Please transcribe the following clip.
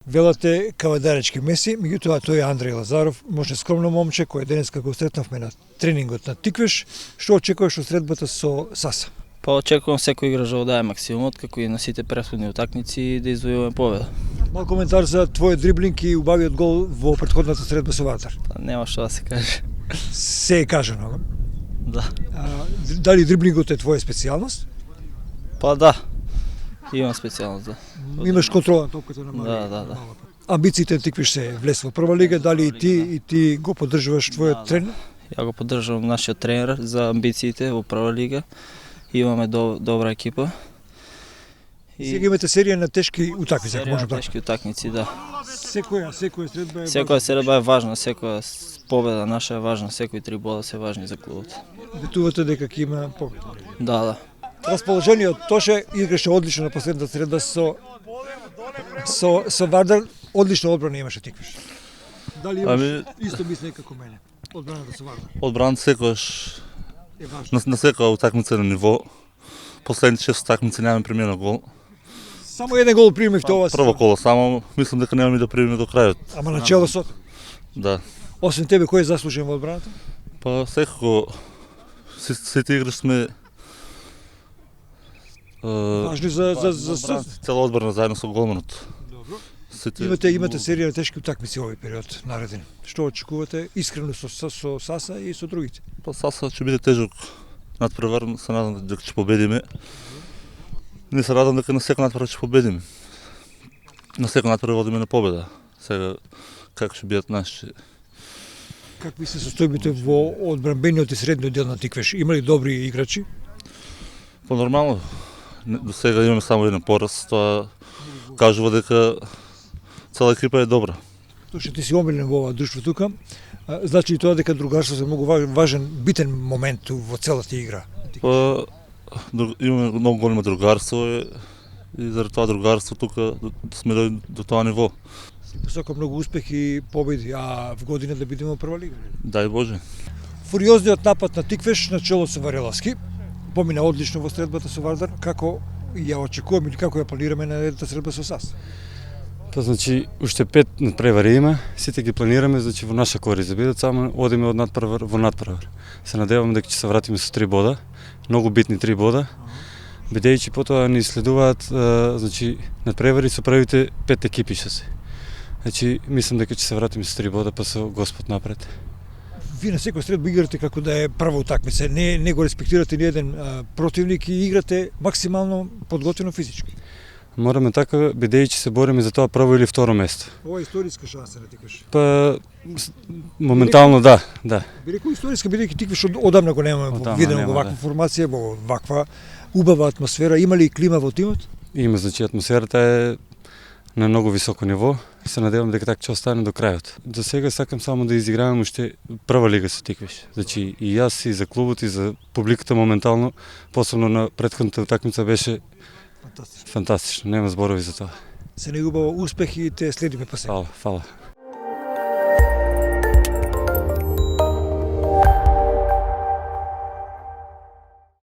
Велате кавадаречки меси, меѓутоа тој е Андреј Лазаров, може скромно момче кој денеска го сретнавме на тренингот на Тиквеш. Што очекуваш од средбата со Саса? Па очекувам секој играч да даде максимумот, како и на сите претходни утакмици и да извојуваме победа. Мал коментар за твојот дриблинг и убавиот гол во претходната средба со Вардар. Па нема што да се каже. Се е кажано. Да. Дали дриблингот е твоја специјалност? Па да. Имам специјалност, да. Имаш контрола на топката на Марија. Да. Амбициите на Тиквеш се влез во прва лига, дали и ти го поддржуваш твојот тренер? Ја го поддржувам нашиот тренер за амбициите во прва лига. Имаме добра екипа. Сега имате серија на тешки утакмици, ако можам така. Тешки утакмици, да. Секоја средба е Секоја средба е важна, секоја победа наша е важна, секои 3 бода се важни за клубот. Ветувате дека ќе има победа. Да. Расположениот Тоше играше одлично на последната средба со Вардар, одлична одбрана имаше Тиквеш. Дали имаш исто мислење како мене? Одбраната со Вардар. Одбраната секогаш Е важно. на секоја утакмица на ниво. Последните 6 утакмици немаме примено гол. Само еден гол примив тоа. Прво коло само, мислам дека немаме да примеме до крајот. Ама начело со. Да. Освен тебе кој е заслужен во одбраната? Па секако сите играчи сме Важни за цела одбрана заедно со голманот. Добро. Сите Имате серија на тешки утакмици овој период нареден. Што очекувате искрено со Саса и со другите? Па Саса ќе биде тежок натпревар, се надам дека ќе победиме. Не се радам дека на секој натпревар ќе победиме. На секој натпревар водиме на победа. Сега како ќе бидат нашите. Какви се состојбите во одбранбениот и средниот дел на Тиквеш? Има ли добри играчи? Па нормално. До сега имаме само еден пораз, тоа кажува дека цела екипа е добра. Тоа ти си омилен во ова друштво тука. Значи и тоа дека другарството е многу важен, битен момент во целата игра. Па имаме многу големо другарство и заради тоа другарство тука сме до тоа ниво. Посакам многу успех и победи, а в година да бидеме во прва лига. Дај Боже. Фуриозниот напад на Тиквеш на чело со Вареласки помина одлично во средбата со Вардар. Како ја очекуваме или како ја планираме на едната средба со САС? Па значи уште 5 надпревари има, сите ги планираме значи во наша корист да бидат, само одиме од надпревар во надпревар. Се надевам дека ќе се вратиме со 3 бода, многу битни 3 бода. Бидејќи потоа ни следуваат значи надпревари со првите 5 екипи што се. Значи мислам дека ќе се вратиме со 3 бода па со Господ напред. Вие на секој средба играте како да е прва утакмица, не го респектирате ни еден противник и играте максимално подготвено физички. Мораме така, бидејќи се бориме за тоа прво или второ место. Ова е историска шанса на Тиквеш. Па моментално да. Би рекол историска, бидејќи Тиквеш одамна го немаме видено во ваква формација, во ваква убава атмосфера. Има ли клима во тимот? Има, значи атмосферата е на многу високо ниво. Се надевам дека така ќе остане до крајот. За сега сакам само да изигравам уште прва лига со Тиквеш. Значи и јас и за клубот и за публиката моментално, посебно на претходната утакмица беше фантастично. Нема зборови за тоа. Се не убаво успех и те следиме па се. Фала.